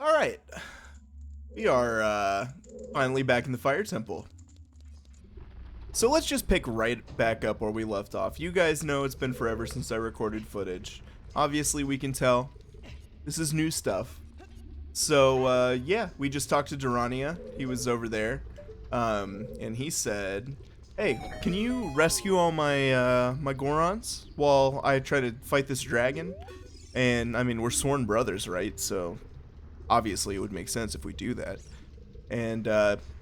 Alright, we are finally back in the Fire Temple. So let's just pick right back up where we left off. You guys know it's been forever since I recorded footage. Obviously we can tell this is new stuff. So yeah, we just talked to Durania. He was over there. And he said, hey, can you rescue all my my Gorons while I try to fight this dragon? And I mean, we're sworn brothers, right? So obviously it would make sense if we do that. And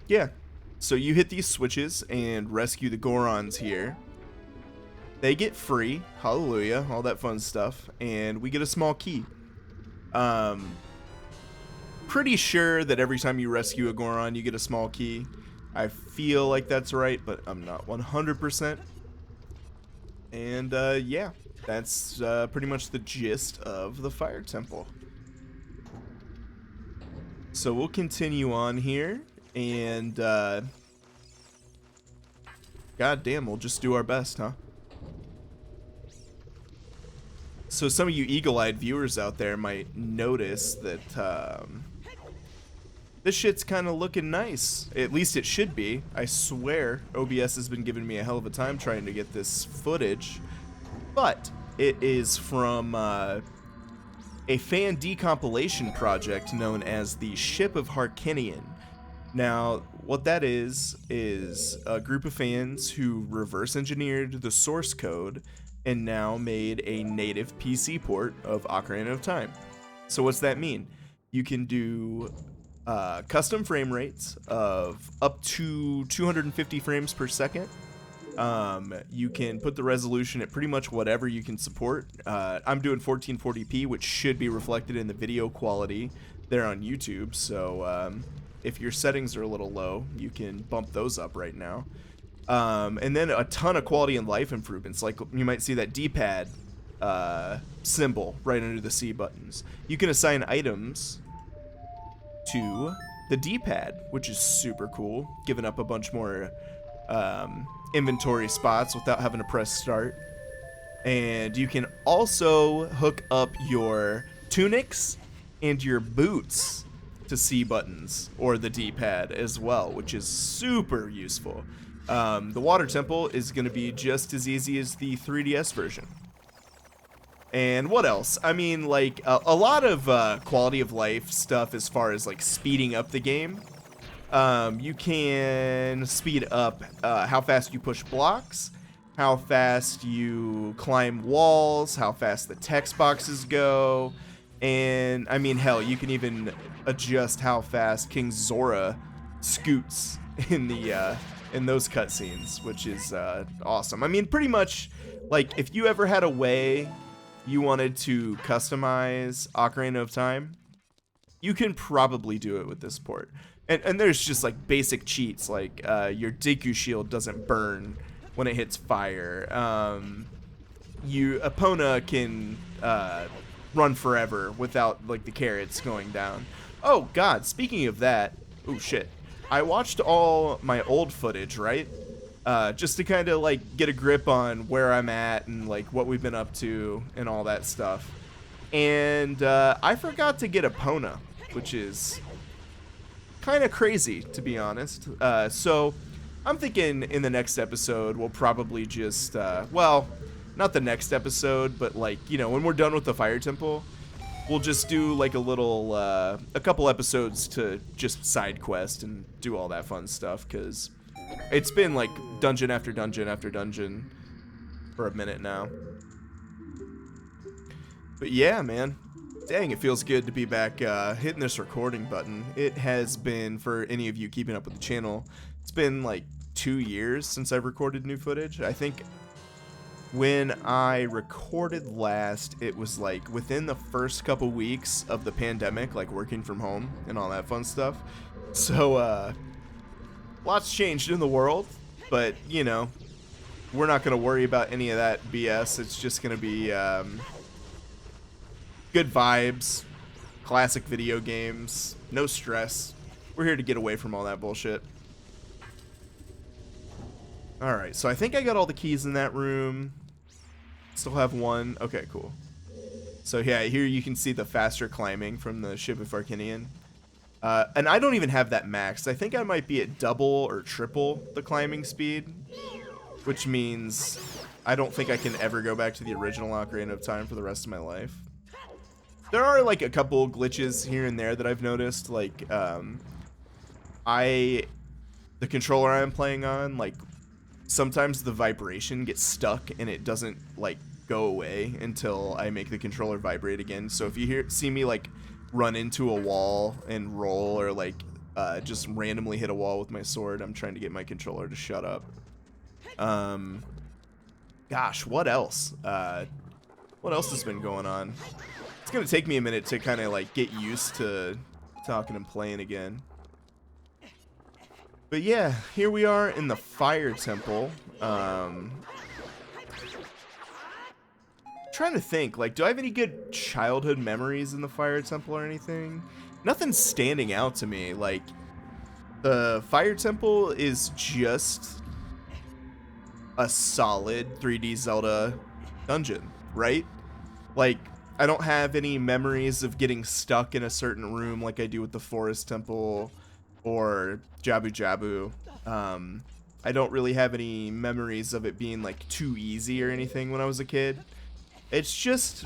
yeah, so you hit these switches and rescue the Gorons here. They get free, hallelujah, all that fun stuff, and we get a small key. Pretty sure that every time you rescue a Goron you get a small key. I feel like that's right, but I'm not 100%. And yeah, that's pretty much the gist of the Fire Temple. So we'll continue on here, and god damn, we'll just do our best, huh? So some of you eagle-eyed viewers out there might notice that this shit's kind of looking nice. At least it should be. I swear OBS has been giving me a hell of a time trying to get this footage, but it is from a fan decompilation project known as the Ship of Harkinian. Now, what that is a group of fans who reverse engineered the source code and now made a native PC port of Ocarina of Time. So what's that mean? You can do custom frame rates of up to 250 frames per second. You can put the resolution at pretty much whatever you can support. I'm doing 1440p, which should be reflected in the video quality there on YouTube. So if your settings are a little low, you can bump those up right now. And then a ton of quality and life improvements. Like you might see that D-pad symbol right under the C buttons. You can assign items to the D-pad, which is super cool, giving up a bunch more inventory spots without having to press start. And you can also hook up your tunics and your boots to C buttons or the D-pad as well, which is super useful. The water temple is going to be just as easy as the 3DS version. And what else? I mean, like, a lot of quality of life stuff as far as, like, speeding up the game. You can speed up how fast you push blocks, how fast you climb walls, how fast the text boxes go, and, I mean, hell, you can even adjust how fast King Zora scoots in the in those cutscenes, which is awesome. I mean, pretty much, like, if you ever had a way you wanted to customize Ocarina of Time, you can probably do it with this port. And there's just like basic cheats, like your Deku shield doesn't burn when it hits fire. Epona can run forever without like the carrots going down. Oh god, speaking of that, oh shit. I watched all my old footage, right? Just to kind of like get a grip on where I'm at and like what we've been up to and all that stuff. And I forgot to get Epona, which is kind of crazy, to be honest. So I'm thinking in the next episode we'll probably just well, not the next episode, but like, you know, when we're done with the Fire Temple, we'll just do like a couple episodes to just side quest and do all that fun stuff, because it's been like dungeon after dungeon after dungeon for a minute now. But yeah, man. Dang, it feels good to be back hitting this recording button. It has been, for any of you keeping up with the channel, it's been like 2 years since I've recorded new footage. I think when I recorded last, it was like within the first couple weeks of the pandemic, like working from home and all that fun stuff. So, lots changed in the world, but, you know, we're not going to worry about any of that BS. It's just going to be good vibes, classic video games, no stress. We're here to get away from all that bullshit. Alright, so I think I got all the keys in that room. Still have one. Okay, cool. So yeah, here you can see the faster climbing from the Ship of Harkinian. And I don't even have that maxed. I think I might be at double or triple the climbing speed, which means I don't think I can ever go back to the original Ocarina of Time for the rest of my life. There are like a couple glitches here and there that I've noticed, like the controller I'm playing on, like sometimes the vibration gets stuck and it doesn't like go away until I make the controller vibrate again. So if you see me like run into a wall and roll, or like just randomly hit a wall with my sword, I'm trying to get my controller to shut up. Gosh, what else? What else has been going on? It's gonna take me a minute to kind of like get used to talking and playing again. But yeah, here we are in the Fire Temple. Trying to think, like, do I have any good childhood memories in the Fire Temple or anything? Nothing's standing out to me. Like, the Fire Temple is just a solid 3D Zelda dungeon, right? Like, I don't have any memories of getting stuck in a certain room like I do with the Forest Temple or Jabu Jabu. I don't really have any memories of it being like too easy or anything when I was a kid. It's just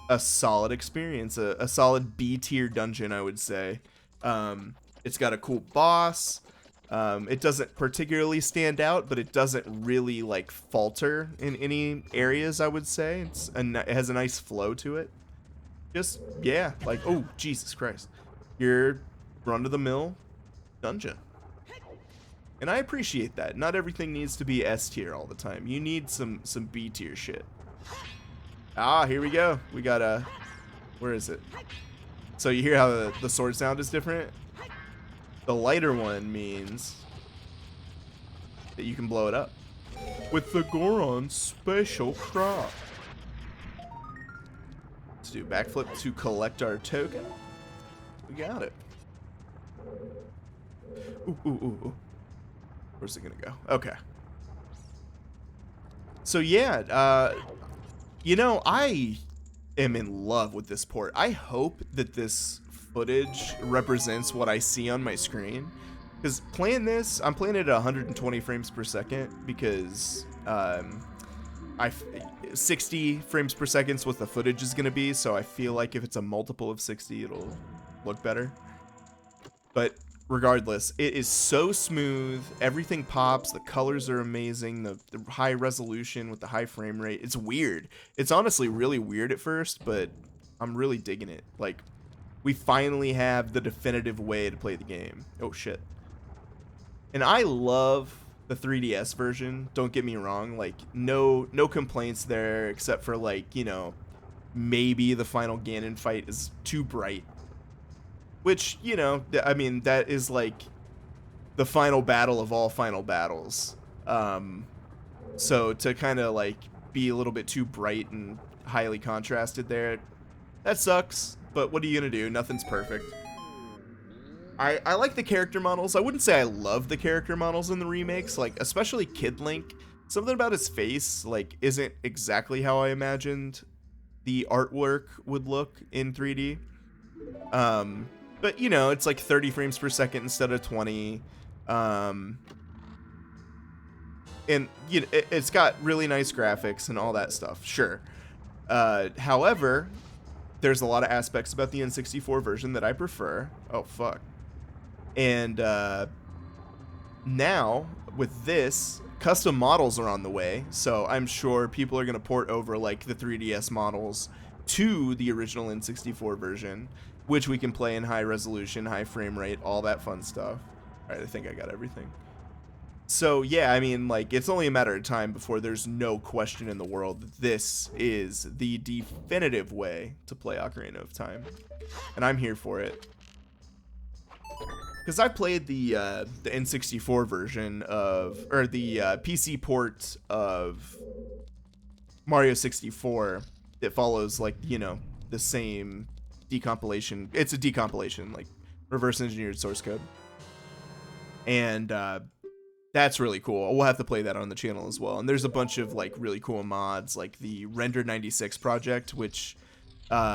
a solid experience, a solid B-tier dungeon, I would say. It's got a cool boss. It doesn't particularly stand out, but it doesn't really like falter in any areas, I would say. It has a nice flow to it. Just, yeah, like, oh, Jesus Christ. Your run-of-the-mill dungeon. And I appreciate that. Not everything needs to be S tier all the time. You need some B tier shit. Ah, here we go. We got a... Where is it? So you hear how the sword sound is different? The lighter one means that you can blow it up with the Goron special crop. Let's do backflip to collect our token. We got it. Ooh, ooh, ooh, ooh. Where's it gonna go? Okay. So yeah, you know, I am in love with this port. I hope that this footage represents what I see on my screen. Because playing this, I'm playing it at 120 frames per second because 60 frames per second is what the footage is gonna be. So I feel like if it's a multiple of 60, it'll look better. But regardless, it is so smooth. Everything pops. The colors are amazing. The high resolution with the high frame rate. It's weird. It's honestly really weird at first, but I'm really digging it. Like, we finally have the definitive way to play the game. Oh, shit. And I love the 3DS version. Don't get me wrong. Like, no complaints there, except for, like, you know, maybe the final Ganon fight is too bright. Which, you know, I mean, that is like the final battle of all final battles. So to kind of like be a little bit too bright and highly contrasted there, that sucks. But what are you gonna do? Nothing's perfect. I like the character models. I wouldn't say I love the character models in the remakes, like especially Kid Link. Something about his face like isn't exactly how I imagined the artwork would look in 3D. But, you know, it's like 30 frames per second instead of 20. And, you know, it's got really nice graphics and all that stuff, sure. However, there's a lot of aspects about the N64 version that I prefer. Oh, fuck. And now, with this, custom models are on the way. So I'm sure people are going to port over, like, the 3DS models to the original N64 version, which we can play in high resolution, high frame rate, all that fun stuff. All right, I think I got everything. So yeah, I mean, like, it's only a matter of time before there's no question in the world that this is the definitive way to play Ocarina of Time. And I'm here for it. Because I played the N64 version of, or the PC port of Mario 64 that follows, like, you know, the same decompilation. It's a decompilation, like reverse engineered source code. And That's really cool. We'll have to play that on the channel as well. And there's a bunch of like really cool mods, like the Render 96 project, which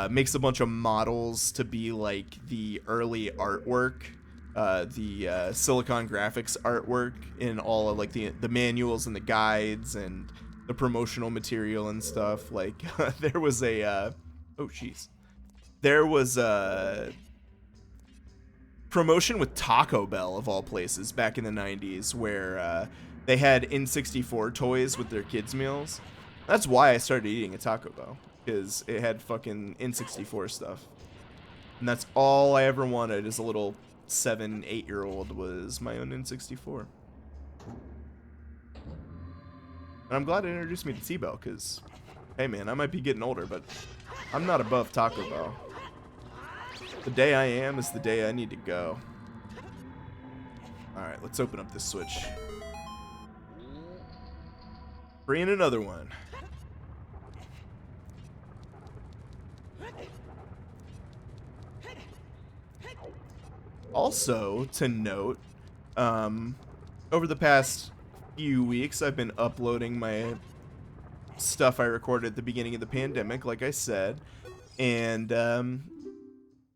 makes a bunch of models to be like the early artwork, the Silicon Graphics artwork in all of like the manuals and the guides and the promotional material and stuff. Like there was a oh jeez, there was a promotion with Taco Bell of all places back in the 90s where they had N64 toys with their kids meals. That's why I started eating a Taco Bell, because it had fucking N64 stuff. And that's all I ever wanted as a little 7-8-year-old, was my own N64. And I'm glad it introduced me to T-Bell, because, hey man, I might be getting older, but I'm not above Taco Bell. The day I am is the day I need to go. Alright, let's open up this switch. Bring in another one. Also, to note, over the past few weeks, I've been uploading my stuff I recorded at the beginning of the pandemic, like I said, and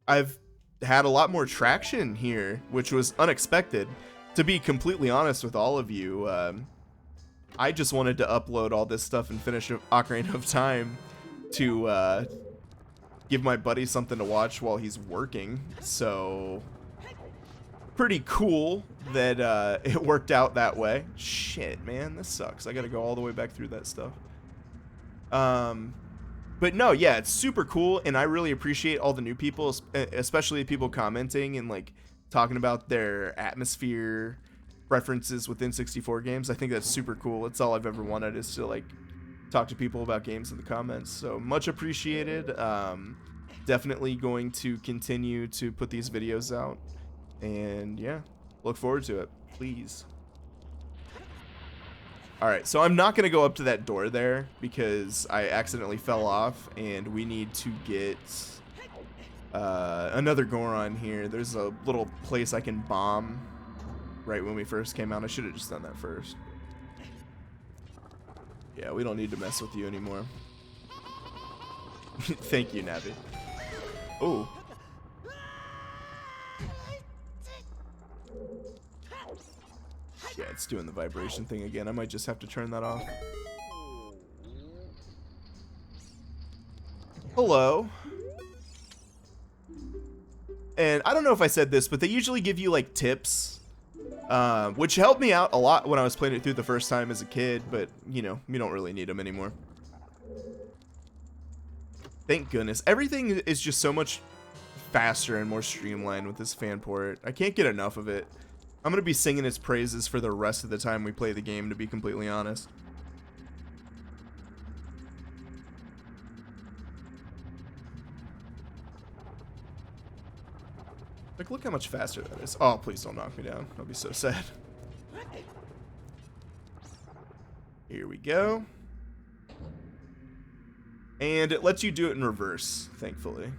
I've had a lot more traction here, which was unexpected. To be completely honest with all of you, I just wanted to upload all this stuff and finish Ocarina of Time to give my buddy something to watch while he's working. So, pretty cool that it worked out that way. Shit, man, this sucks. I gotta go all the way back through that stuff. But no, yeah, it's super cool, and I really appreciate all the new people, especially people commenting and like talking about their atmosphere preferences within 64 games. I think that's super cool. It's all I've ever wanted, is to like talk to people about games in the comments. So much appreciated. Definitely going to continue to put these videos out, and yeah, look forward to it. Please. Alright, so I'm not going to go up to that door there because I accidentally fell off, and we need to get another Goron here. There's a little place I can bomb right when we first came out. I should have just done that first. Yeah, we don't need to mess with you anymore. Thank you, Navi. Oh. Yeah, it's doing the vibration thing again. I might just have to turn that off. Hello. And I don't know if I said this, but they usually give you like tips, which helped me out a lot when I was playing it through the first time as a kid, but you know, you don't really need them anymore. Thank goodness. Everything is just so much faster and more streamlined with this fan port. I can't get enough of it. I'm going to be singing its praises for the rest of the time we play the game, to be completely honest. Like, look how much faster that is. Oh, please don't knock me down. I'll be so sad. Here we go. And it lets you do it in reverse, thankfully.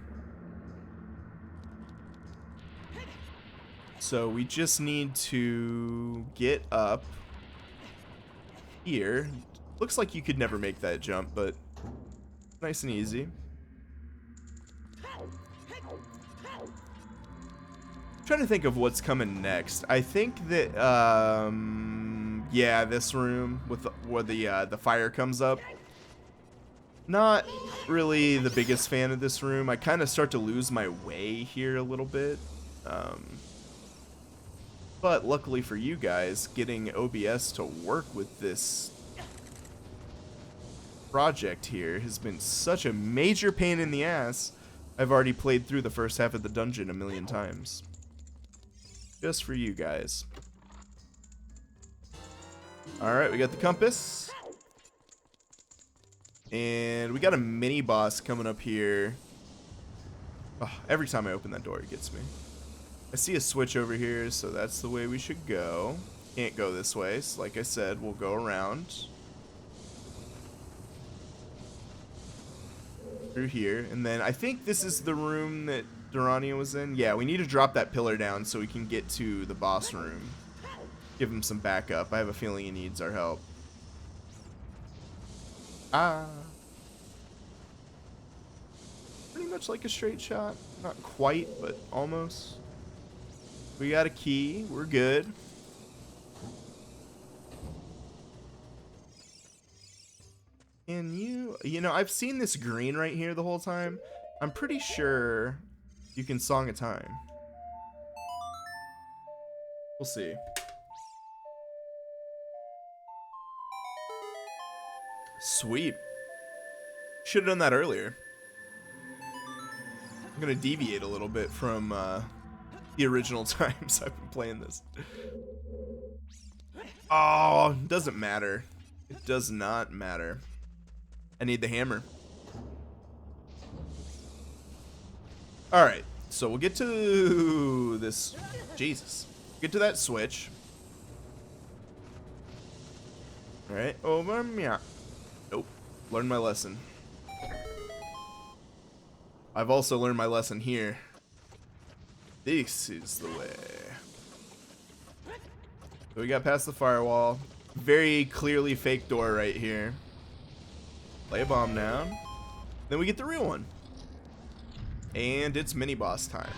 So we just need to get up here. Looks like you could never make that jump, but nice and easy. I'm trying to think of what's coming next. I think that yeah, this room with where the fire comes up. Not really the biggest fan of this room. I kind of start to lose my way here a little bit. But luckily for you guys, getting OBS to work with this project here has been such a major pain in the ass. I've already played through the first half of the dungeon 1,000,000 times. Just for you guys. Alright, we got the compass. And we got a mini boss coming up here. Oh, every time I open that door, it gets me. I see a switch over here, so that's the way we should go. Can't go this way, so like I said, we'll go around. Through here, and then I think this is the room that Durania was in. Yeah, we need to drop that pillar down so we can get to the boss room. give him some backup. I have a feeling he needs our help. Pretty much like a straight shot. Not quite, but almost. We got a key. We're good. Can you know, I've seen this green right here the whole time. I'm pretty sure you can song a time. We'll see. Sweet. Should have done that earlier. I'm gonna deviate a little bit from the original times I've been playing this. Oh, doesn't matter. It does not matter. I need the hammer. Alright, so we'll get to this. Jesus. Get to that switch. Alright, over me. Nope. Learned my lesson. I've also learned my lesson here. This is the way. So we got past the firewall. Very clearly fake door right here. Lay a bomb down. Then we get the real one. And it's mini boss time.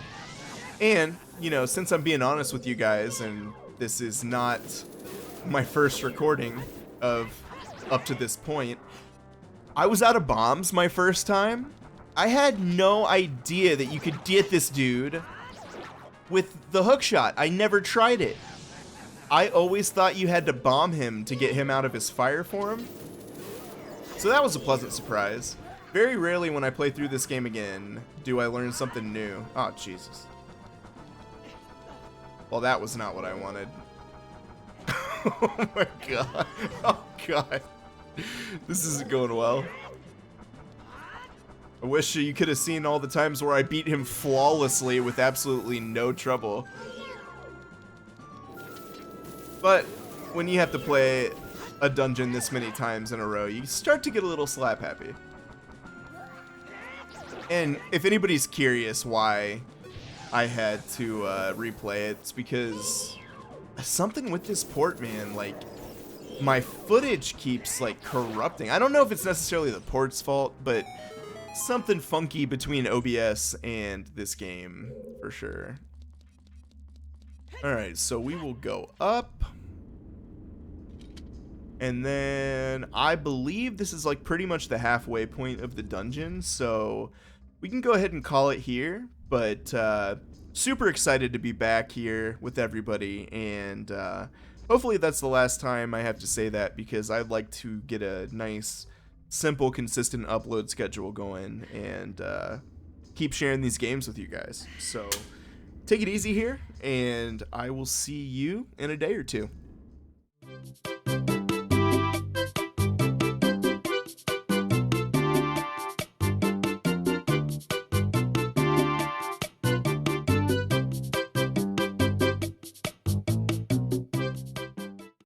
And, you know, since I'm being honest with you guys, and this is not my first recording of up to this point, I was out of bombs my first time. I had no idea that you could get this dude with the hook shot. I never tried it. I always thought you had to bomb him to get him out of his fire form. So that was a pleasant surprise. Very rarely when I play through this game again do I learn something new. Oh, Jesus. Well, that was not what I wanted. Oh my god. Oh god. This isn't going well. I wish you could have seen all the times where I beat him flawlessly with absolutely no trouble. But when you have to play a dungeon this many times in a row, you start to get a little slap happy. And if anybody's curious why I had to replay it, it's because something with this port, man, like, my footage keeps, like, corrupting. I don't know if it's necessarily the port's fault, but something funky between OBS and this game, for sure. Alright, so we will go up. And then I believe this is like pretty much the halfway point of the dungeon, so we can go ahead and call it here. But super excited to be back here with everybody, and hopefully that's the last time I have to say that, because I'd like to get a nice, simple, consistent upload schedule going and keep sharing these games with you guys. So take it easy here, and I will see you in a day or two.